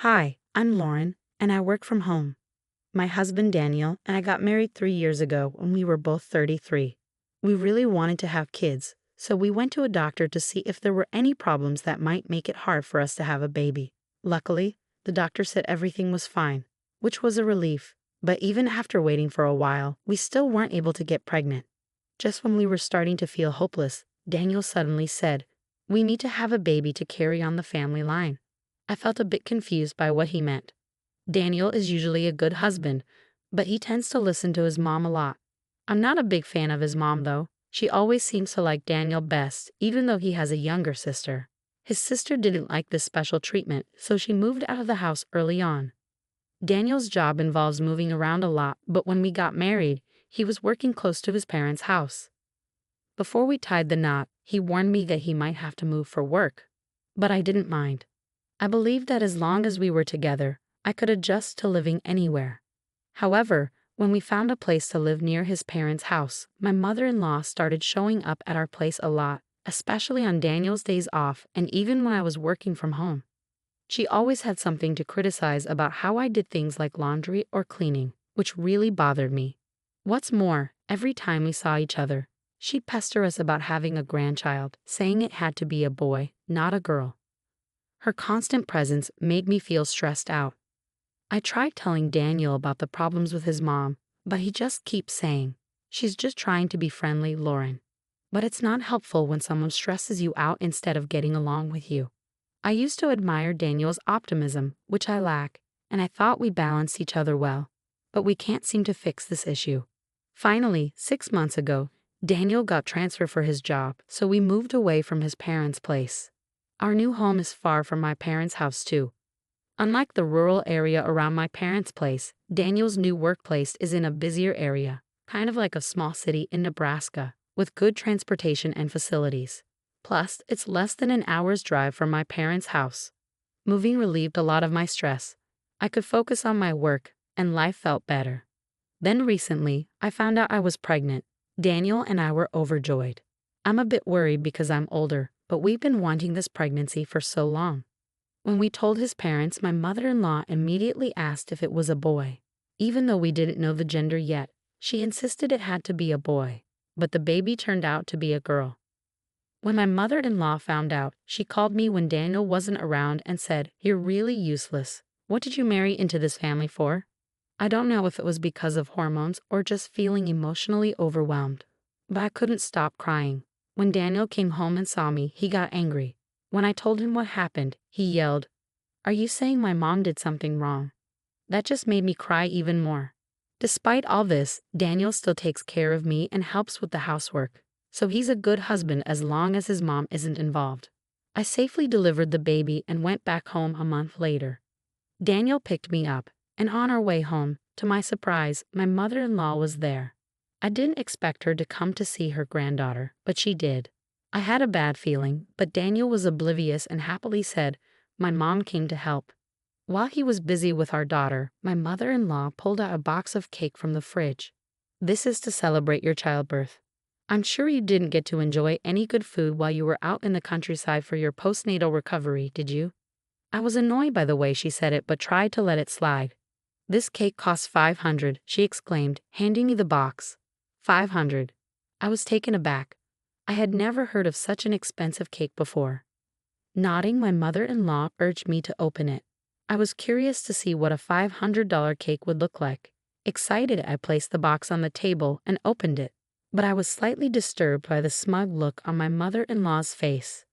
Hi, I'm Lauren, and I work from home. My husband Daniel and I got married 3 years ago when we were both 33. We really wanted to have kids, so we went to a doctor to see if there were any problems that might make it hard for us to have a baby. Luckily, the doctor said everything was fine, which was a relief, but even after waiting for a while, we still weren't able to get pregnant. Just when we were starting to feel hopeless, Daniel suddenly said, "We need to have a baby to carry on the family line." I felt a bit confused by what he meant. Daniel is usually a good husband, but he tends to listen to his mom a lot. I'm not a big fan of his mom, though. She always seems to like Daniel best, even though he has a younger sister. His sister didn't like this special treatment, so she moved out of the house early on. Daniel's job involves moving around a lot, but when we got married, he was working close to his parents' house. Before we tied the knot, he warned me that he might have to move for work. But I didn't mind. I believed that as long as we were together, I could adjust to living anywhere. However, when we found a place to live near his parents' house, my mother-in-law started showing up at our place a lot, especially on Daniel's days off and even when I was working from home. She always had something to criticize about how I did things like laundry or cleaning, which really bothered me. What's more, every time we saw each other, she'd pester us about having a grandchild, saying it had to be a boy, not a girl. Her constant presence made me feel stressed out. I tried telling Daniel about the problems with his mom, but he just keeps saying, "She's just trying to be friendly, Lauren." But it's not helpful when someone stresses you out instead of getting along with you. I used to admire Daniel's optimism, which I lack, and I thought we balanced each other well. But we can't seem to fix this issue. Finally, 6 months ago, Daniel got transferred for his job, so we moved away from his parents' place. Our new home is far from my parents' house, too. Unlike the rural area around my parents' place, Daniel's new workplace is in a busier area, kind of like a small city in Nebraska, with good transportation and facilities. Plus, it's less than an hour's drive from my parents' house. Moving relieved a lot of my stress. I could focus on my work, and life felt better. Then recently, I found out I was pregnant. Daniel and I were overjoyed. I'm a bit worried because I'm older, but we've been wanting this pregnancy for so long. When we told his parents, my mother-in-law immediately asked if it was a boy. Even though we didn't know the gender yet, she insisted it had to be a boy, but the baby turned out to be a girl. When my mother-in-law found out, she called me when Daniel wasn't around and said, "You're really useless. What did you marry into this family for?" I don't know if it was because of hormones or just feeling emotionally overwhelmed, but I couldn't stop crying. When Daniel came home and saw me, he got angry. When I told him what happened, he yelled, "Are you saying my mom did something wrong?" That just made me cry even more. Despite all this, Daniel still takes care of me and helps with the housework, so he's a good husband as long as his mom isn't involved. I safely delivered the baby and went back home a month later. Daniel picked me up, and on our way home, to my surprise, my mother-in-law was there. I didn't expect her to come to see her granddaughter, but she did. I had a bad feeling, but Daniel was oblivious and happily said, "My mom came to help." While he was busy with our daughter, my mother-in-law pulled out a box of cake from the fridge. "This is to celebrate your childbirth. I'm sure you didn't get to enjoy any good food while you were out in the countryside for your postnatal recovery, did you?" I was annoyed by the way she said it, but tried to let it slide. "This cake costs $500, she exclaimed, handing me the box. $500. I was taken aback. I had never heard of such an expensive cake before. Nodding, my mother-in-law urged me to open it. I was curious to see what a $500 cake would look like. Excited, I placed the box on the table and opened it, but I was slightly disturbed by the smug look on my mother-in-law's face.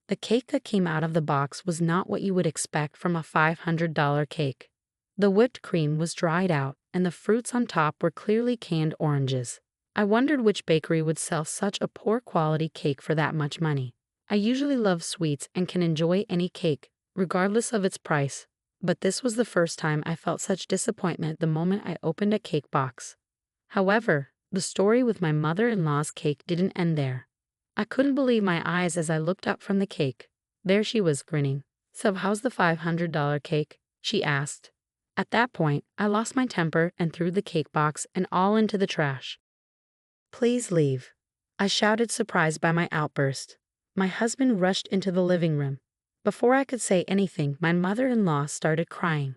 The cake that came out of the box was not what you would expect from a $500 cake. The whipped cream was dried out, and the fruits on top were clearly canned oranges. I wondered which bakery would sell such a poor quality cake for that much money. I usually love sweets and can enjoy any cake, regardless of its price, but this was the first time I felt such disappointment the moment I opened a cake box. However, the story with my mother-in-law's cake didn't end there. I couldn't believe my eyes as I looked up from the cake. There she was, grinning. "So how's the $500 cake?" she asked. At that point, I lost my temper and threw the cake box and all into the trash. "Please leave," I shouted, surprised by my outburst. My husband rushed into the living room, Before I could say anything, my mother-in-law started crying.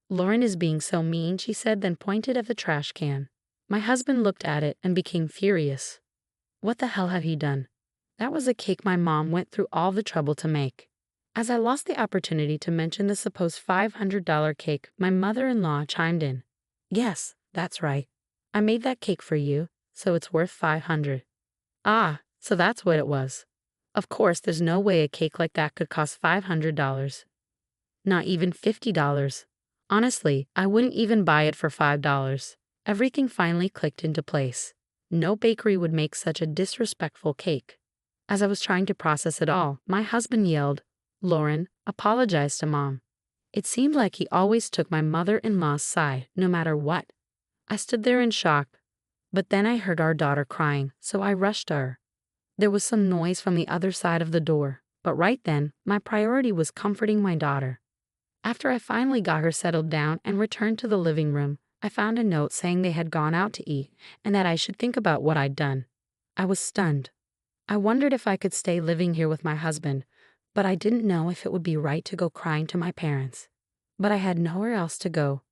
"Lauren is being so mean," she said, then pointed at the trash can. My husband looked at it and became furious. What the hell had he done? That was a cake my mom went through all the trouble to make. As I lost the opportunity to mention the supposed $500 cake, my mother-in-law chimed in. "Yes, that's right. I made that cake for you, so it's worth $500. Ah, so that's what it was. Of course, there's no way a cake like that could cost $500. Not even $50. Honestly, I wouldn't even buy it for $5. Everything finally clicked into place. No bakery would make such a disrespectful cake. As I was trying to process it all, my husband yelled, "Lauren, apologize to Mom." It seemed like he always took my mother-in-law's side, no matter what. I stood there in shock, but then I heard our daughter crying, so I rushed her. There was some noise from the other side of the door, but right then, my priority was comforting my daughter. After I finally got her settled down and returned to the living room, I found a note saying they had gone out to eat and that I should think about what I'd done. I was stunned. I wondered if I could stay living here with my husband, but I didn't know if it would be right to go crying to my parents. But I had nowhere else to go.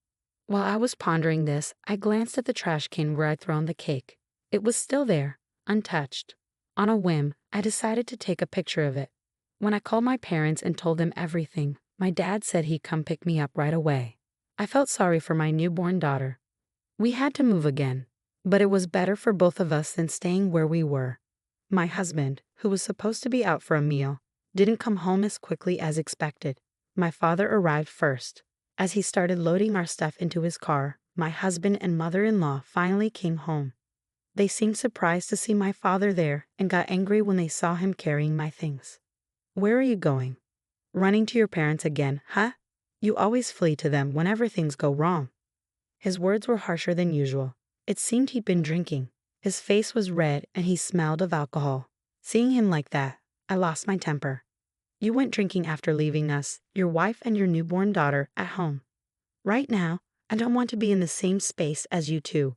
While I was pondering this, I glanced at the trash can where I'd thrown the cake. It was still there, untouched. On a whim, I decided to take a picture of it. When I called my parents and told them everything, my dad said he'd come pick me up right away. I felt sorry for my newborn daughter. We had to move again, but it was better for both of us than staying where we were. My husband, who was supposed to be out for a meal, didn't come home as quickly as expected. My father arrived first. As he started loading our stuff into his car, my husband and mother-in-law finally came home. They seemed surprised to see my father there and got angry when they saw him carrying my things. "Where are you going? Running to your parents again, huh? You always flee to them whenever things go wrong." His words were harsher than usual. It seemed he'd been drinking. His face was red and he smelled of alcohol. Seeing him like that, I lost my temper. "You went drinking after leaving us, your wife and your newborn daughter, at home. Right now, I don't want to be in the same space as you two.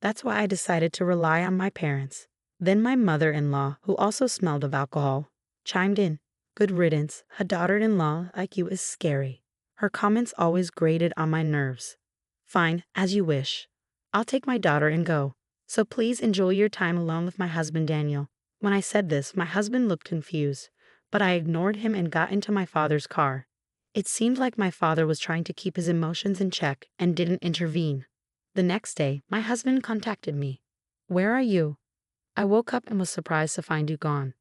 That's why I decided to rely on my parents." Then my mother-in-law, who also smelled of alcohol, chimed in. "Good riddance, a daughter-in-law like you is scary." Her comments always grated on my nerves. "Fine, as you wish. I'll take my daughter and go. So please enjoy your time alone with my husband Daniel." When I said this, my husband looked confused, but I ignored him and got into my father's car. It seemed like my father was trying to keep his emotions in check and didn't intervene. The next day, my husband contacted me. "Where are you?" I woke up and was surprised to find you gone.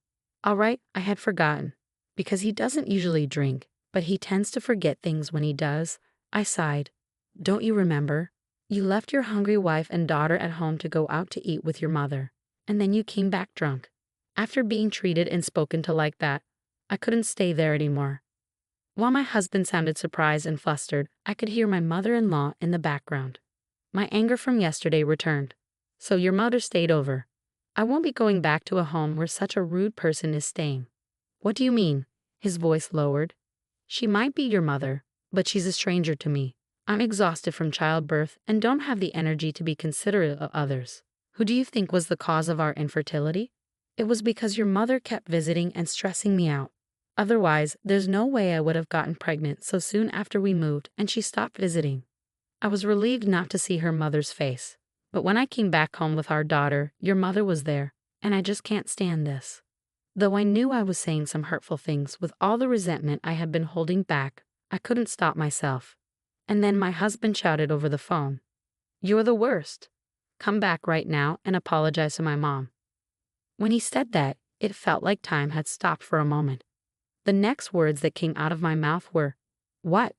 "All right, I had forgotten." Because he doesn't usually drink, but he tends to forget things when he does, I sighed. "Don't you remember? You left your hungry wife and daughter at home to go out to eat with your mother, and then you came back drunk. After being treated and spoken to like that, I couldn't stay there anymore." While my husband sounded surprised and flustered, I could hear my mother-in-law in the background. My anger from yesterday returned. "So your mother stayed over. I won't be going back to a home where such a rude person is staying." "What do you mean?" His voice lowered. "She might be your mother, but she's a stranger to me. I'm exhausted from childbirth and don't have the energy to be considerate of others. Who do you think was the cause of our infertility? It was because your mother kept visiting and stressing me out. Otherwise, there's no way I would have gotten pregnant so soon after we moved and she stopped visiting." I was relieved not to see her mother's face. "But when I came back home with our daughter, your mother was there, and I just can't stand this." Though I knew I was saying some hurtful things with all the resentment I had been holding back, I couldn't stop myself. And then my husband shouted over the phone, "You're the worst. Come back right now and apologize to my mom." When he said that, it felt like time had stopped for a moment. The next words that came out of my mouth were, "What?"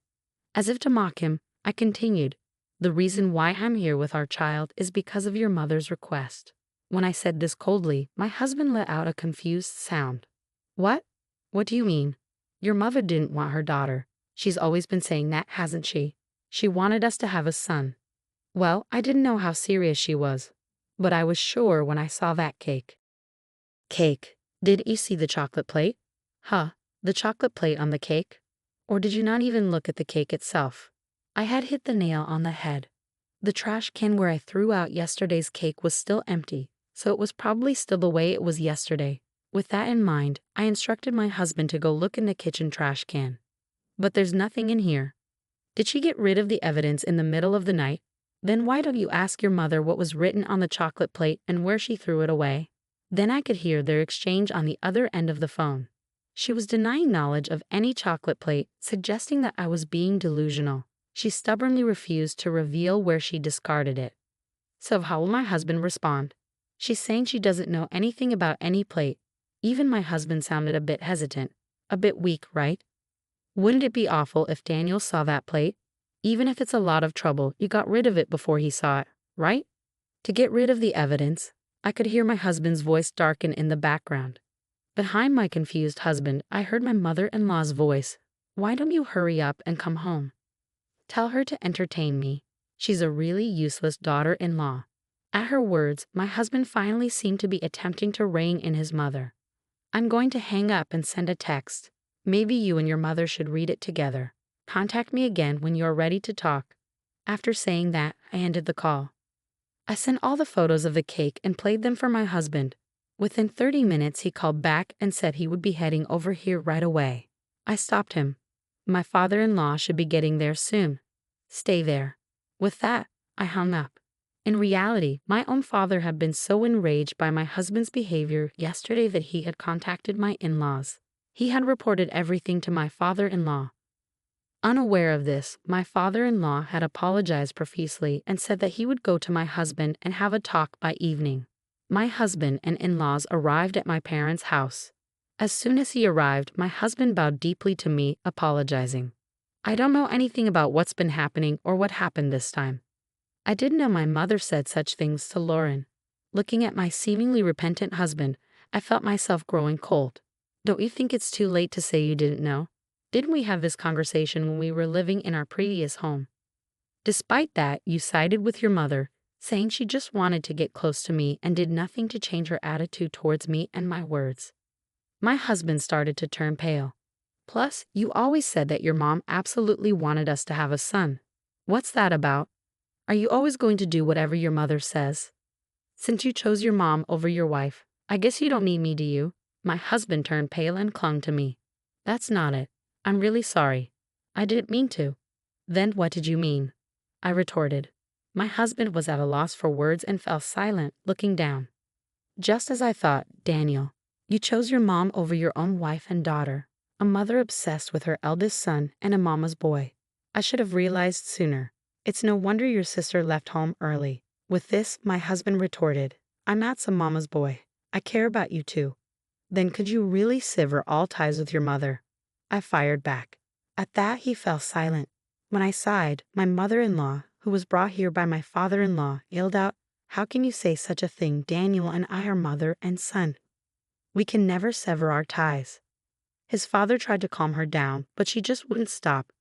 As if to mock him, I continued, "The reason why I'm here with our child is because of your mother's request." When I said this coldly, my husband let out a confused sound. "What? What do you mean? Your mother didn't want her daughter. She's always been saying that, hasn't she? She wanted us to have a son." Well, I didn't know how serious she was, but I was sure when I saw that cake. Cake. Did you see the chocolate plate? Huh, the chocolate plate on the cake? Or did you not even look at the cake itself? I had hit the nail on the head. The trash can where I threw out yesterday's cake was still empty, so it was probably still the way it was yesterday, With that in mind, I instructed my husband to go look in the kitchen trash can. But there's nothing in here. Did she get rid of the evidence in the middle of the night? Then why don't you ask your mother what was written on the chocolate plate and where she threw it away? Then I could hear their exchange on the other end of the phone. She was denying knowledge of any chocolate plate, suggesting that I was being delusional. She stubbornly refused to reveal where she discarded it. So how will my husband respond? She's saying she doesn't know anything about any plate. Even my husband sounded a bit hesitant. A bit weak, right? Wouldn't it be awful if Daniel saw that plate? Even if it's a lot of trouble, you got rid of it before he saw it, right? To get rid of the evidence, I could hear my husband's voice darken in the background. Behind my confused husband, I heard my mother-in-law's voice. Why don't you hurry up and come home? Tell her to entertain me. She's a really useless daughter-in-law. At her words, my husband finally seemed to be attempting to rein in his mother. I'm going to hang up and send a text. Maybe you and your mother should read it together. Contact me again when you're ready to talk. After saying that, I ended the call. I sent all the photos of the cake and played them for my husband. Within 30 minutes, he called back and said he would be heading over here right away. I stopped him. My father-in-law should be getting there soon. Stay there. With that, I hung up. In reality, my own father had been so enraged by my husband's behavior yesterday that he had contacted my in-laws. He had reported everything to my father-in-law. Unaware of this, my father-in-law had apologized profusely and said that he would go to my husband and have a talk by evening. My husband and in-laws arrived at my parents' house. As soon as he arrived, my husband bowed deeply to me, apologizing. I don't know anything about what's been happening or what happened this time. I didn't know my mother said such things to Lauren. Looking at my seemingly repentant husband, I felt myself growing cold. Don't you think it's too late to say you didn't know? Didn't we have this conversation when we were living in our previous home? Despite that, you sided with your mother, saying she just wanted to get close to me and did nothing to change her attitude towards me and my words. My husband started to turn pale. Plus, you always said that your mom absolutely wanted us to have a son. What's that about? Are you always going to do whatever your mother says? Since you chose your mom over your wife, I guess you don't need me, do you? My husband turned pale and clung to me. That's not it. I'm really sorry. I didn't mean to. Then what did you mean? I retorted. My husband was at a loss for words and fell silent, looking down. Just as I thought, Daniel. You chose your mom over your own wife and daughter, a mother obsessed with her eldest son and a mama's boy. I should have realized sooner. It's no wonder your sister left home early. With this, my husband retorted, I'm not some mama's boy. I care about you too. Then could you really sever all ties with your mother? I fired back. At that, he fell silent. When I sighed, my mother-in-law, who was brought here by my father-in-law, yelled out, How can you say such a thing? Daniel and I are mother and son. We can never sever our ties. His father tried to calm her down, but she just wouldn't stop.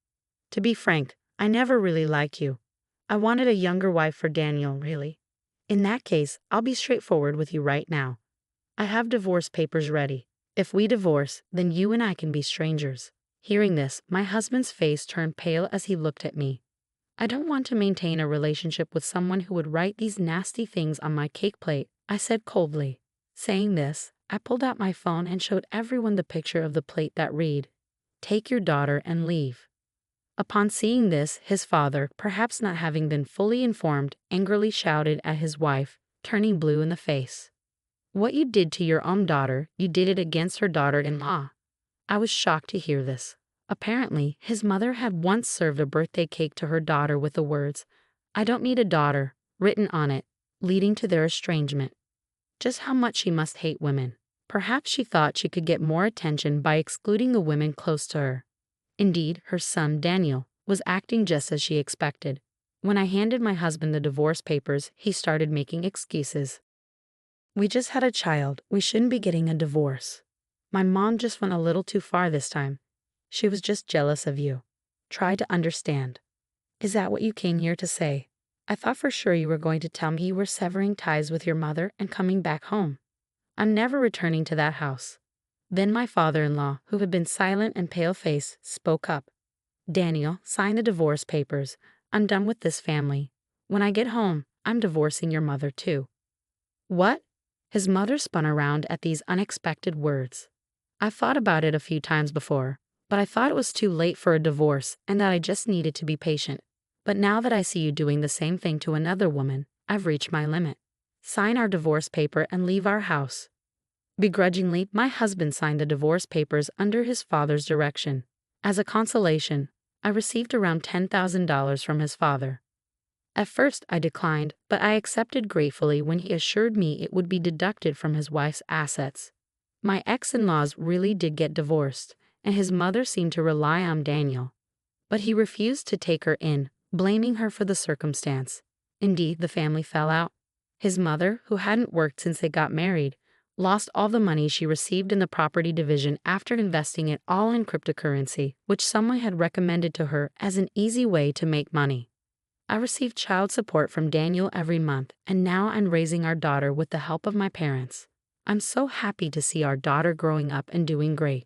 To be frank, I never really liked you. I wanted a younger wife for Daniel, really. In that case, I'll be straightforward with you right now. I have divorce papers ready. If we divorce, then you and I can be strangers. Hearing this, my husband's face turned pale as he looked at me. I don't want to maintain a relationship with someone who would write these nasty things on my cake plate, I said coldly. Saying this, I pulled out my phone and showed everyone the picture of the plate that read, Take your daughter and leave. Upon seeing this, his father, perhaps not having been fully informed, angrily shouted at his wife, turning blue in the face. What you did to your own daughter, you did it against her daughter-in-law. I was shocked to hear this. Apparently, his mother had once served a birthday cake to her daughter with the words, I don't need a daughter, written on it, leading to their estrangement. Just how much she must hate women. Perhaps she thought she could get more attention by excluding the women close to her. Indeed, her son, Daniel, was acting just as she expected. When I handed my husband the divorce papers, he started making excuses. We just had a child. We shouldn't be getting a divorce. My mom just went a little too far this time. She was just jealous of you. Try to understand. Is that what you came here to say? I thought for sure you were going to tell me you were severing ties with your mother and coming back home. I'm never returning to that house. Then my father-in-law, who had been silent and pale-faced, spoke up. Daniel, sign the divorce papers. I'm done with this family. When I get home, I'm divorcing your mother too. What? His mother spun around at these unexpected words. I've thought about it a few times before, but I thought it was too late for a divorce and that I just needed to be patient. But now that I see you doing the same thing to another woman, I've reached my limit. Sign our divorce paper and leave our house." Begrudgingly, my husband signed the divorce papers under his father's direction. As a consolation, I received around $10,000 from his father. At first, I declined, but I accepted gratefully when he assured me it would be deducted from his wife's assets. My ex-in-laws really did get divorced, and his mother seemed to rely on Daniel. But he refused to take her in, blaming her for the circumstance. Indeed, the family fell out. His mother, who hadn't worked since they got married, lost all the money she received in the property division after investing it all in cryptocurrency, which someone had recommended to her as an easy way to make money. I received child support from Daniel every month, and now I'm raising our daughter with the help of my parents. I'm so happy to see our daughter growing up and doing great.